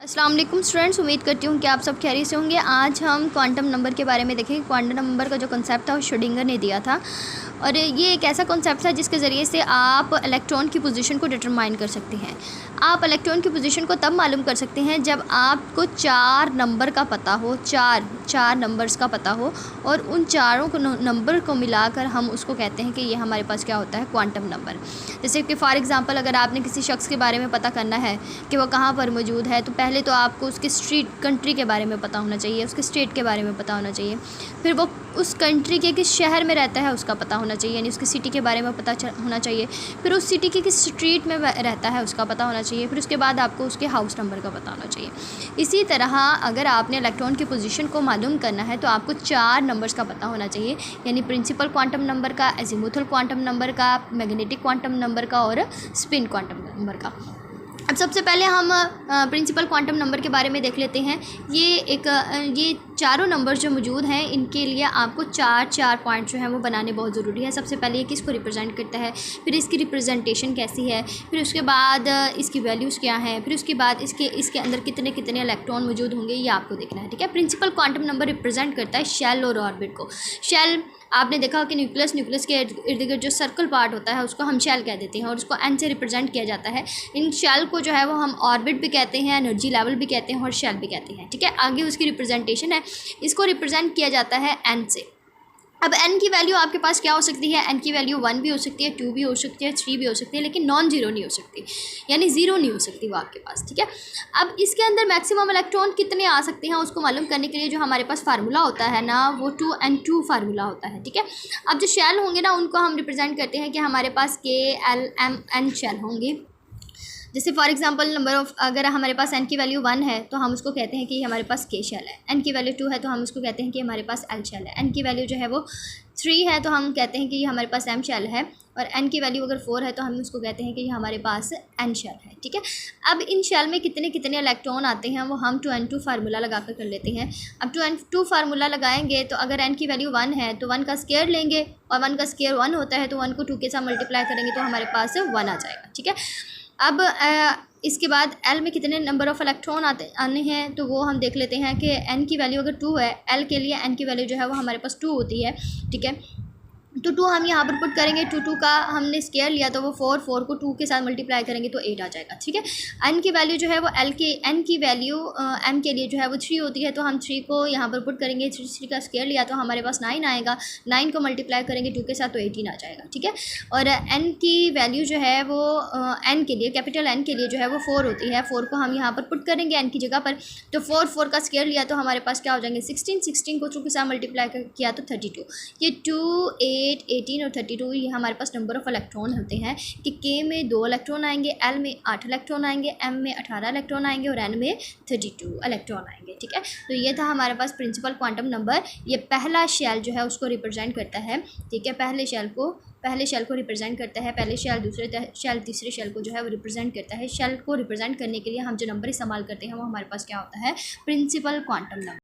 अस्सलाम वालेकुम स्टूडेंट्स, उम्मीद करती हूँ कि आप सब खैरियत से होंगे। आज हम क्वांटम नंबर के बारे में देखेंगे। क्वांटम नंबर का जो कॉन्सेप्ट था वो श्रोडिंगर ने दिया था और ये एक ऐसा कॉन्सेप्ट था जिसके ज़रिए से आप इलेक्ट्रॉन की पोजीशन को डिटरमाइन कर सकते हैं। आप इलेक्ट्रॉन की पोजीशन को तब मालूम कर सकते हैं जब आपको चार नंबर का पता हो, चार नंबर्स का पता हो और उन चारों को नंबर को मिलाकर हम उसको कहते हैं कि ये हमारे पास क्या होता है, क्वांटम नंबर। जैसे कि फॉर एग्ज़ाम्पल अगर आपने किसी शख्स के बारे में पता करना है कि वो कहाँ पर मौजूद है, तो पहले तो आपको उसके स्ट्रीट कंट्री के बारे में पता होना चाहिए, उसके स्टेट के बारे में पता होना चाहिए, फिर वो उस कंट्री के किस शहर में रहता है उसका पता होना चाहिए, यानी उसकी सिटी के बारे में पता होना चाहिए, फिर उस सिटी के किस स्ट्रीट में रहता है उसका पता होना चाहिए, फिर उसके बाद आपको उसके हाउस नंबर का पता होना चाहिए। इसी तरह अगर आपने इलेक्ट्रॉन की पोजीशन को मालूम करना है तो आपको चार नंबर्स का पता होना चाहिए, यानी प्रिंसिपल क्वांटम नंबर का, एजीमुथल क्वांटम नंबर का, मैग्नेटिक क्वांटम नंबर का और स्पिन क्वांटम नंबर का। अब सबसे पहले हम प्रिंसिपल क्वांटम नंबर के बारे में देख लेते हैं। ये चारों नंबर जो मौजूद हैं इनके लिए आपको चार पॉइंट जो हैं वो बनाने बहुत ज़रूरी है। सबसे पहले ये किसको रिप्रेजेंट करता है, फिर इसकी रिप्रेजेंटेशन कैसी है, फिर उसके बाद इसकी वैल्यूज़ क्या हैं, फिर उसके बाद इसके अंदर कितने कितने इलेक्ट्रॉन मौजूद होंगे, ये आपको देखना है। ठीक है, प्रिंसिपल क्वांटम नंबर रिप्रेजेंट करता है शेल और ऑर्बिट को। शेल आपने देखा कि न्यूक्लियस के इर्द गिर्द जो सर्कल पार्ट होता है उसको हम शेल कह देते हैं और उसको एन से रिप्रेजेंट किया जाता है। इन शेल को जो है वो हम ऑर्बिट भी कहते हैं, एनर्जी लेवल भी कहते हैं और शेल भी कहते हैं। ठीक है, आगे उसकी रिप्रेजेंटेशन है, इसको रिप्रेजेंट किया जाता है एन से। अब n की वैल्यू आपके पास क्या हो सकती है, n की वैल्यू 1 भी हो सकती है, 2 भी हो सकती है, 3 भी हो सकती है, लेकिन नॉन जीरो नहीं हो सकती, यानी ज़ीरो नहीं हो सकती वो आपके पास। ठीक है, अब इसके अंदर मैक्सिमम इलेक्ट्रॉन कितने आ सकते हैं उसको मालूम करने के लिए जो हमारे पास फार्मूला होता है ना, वो 2n2 फार्मूला होता है। ठीक है, अब जो शेल होंगे ना उनको हम रिप्रेजेंट करते हैं कि हमारे पास KLMN शेल होंगे। जैसे फॉर एग्जांपल नंबर ऑफ, अगर हमारे पास n की वैल्यू 1 है तो हम उसको कहते हैं कि हमारे पास K शेल है, n की वैल्यू 2 है तो हम उसको कहते हैं कि हमारे पास L शेल है, n की वैल्यू जो है वो 3 है तो हम कहते हैं कि ये हमारे पास M शेल है, और n की वैल्यू अगर 4 है तो हम उसको कहते हैं कि ये हमारे पास N शेल है। ठीक है, अब इन शेल में कितने कितने इलेक्ट्रॉन आते हैं वो हम 2n2 फार्मूला लगा कर लेते हैं। अब 2n2 फार्मूला लगाएंगे तो अगर n की वैल्यू 1 है तो 1 का स्क्वायर लेंगे और 1 का स्क्वायर 1 होता है तो 1 को 2 के साथ मल्टीप्लाई करेंगे तो हमारे पास 1 आ जाएगा। ठीक है, अब इसके बाद L में कितने नंबर ऑफ़ इलेक्ट्रॉन आने हैं तो वो हम देख लेते हैं कि N की वैल्यू अगर 2 है, L के लिए N की वैल्यू जो है वो हमारे पास 2 होती है। ठीक है, तो 2 हम यहाँ पर पुट करेंगे, 2 का हमने स्केयर लिया तो वो 4 को 2 के साथ मल्टीप्लाई करेंगे तो 8 आ जाएगा। ठीक है, n की वैल्यू जो है वो n की वैल्यू m के लिए जो है वो 3 होती है तो हम 3 को यहाँ पर पुट करेंगे, 3 का स्केयर लिया तो हमारे पास 9 आएगा, 9 को मल्टीप्लाई करेंगे 2 के साथ तो 18 आ जाएगा। ठीक है, और n की वैल्यू जो है वो n के लिए, कैपिटल N के लिए जो है वो 4 होती है, 4 को हम यहाँ पर पुट करेंगे n की जगह पर, तो 4 का स्केयर लिया तो हमारे पास क्या हो जाएंगे 16 को 2 के साथ मल्टीप्लाई किया तो 32। ये 2, 8, 18 और 32 ये हमारे पास नंबर ऑफ़ इलेक्ट्रॉन होते हैं कि K में 2 इलेक्ट्रॉन आएंगे, L में 8 इलेक्ट्रॉन आएंगे, M में 18 इलेक्ट्रॉन आएंगे और N में 32 इलेक्ट्रॉन आएंगे। ठीक है, तो ये था हमारे पास प्रिंसिपल क्वांटम नंबर। ये पहला शेल जो है उसको रिप्रेजेंट करता है। ठीक है, पहले शेल को रिप्रेजेंट करता है, पहले शेल, दूसरे शेल, तीसरे शेल को जो है वो रिप्रेजेंट करता है। शेल को रिप्रेजेंट करने के लिए हम जो नंबर इस्तेमाल करते हैं वो हमारे पास क्या होता है, प्रिंसिपल क्वांटम नंबर।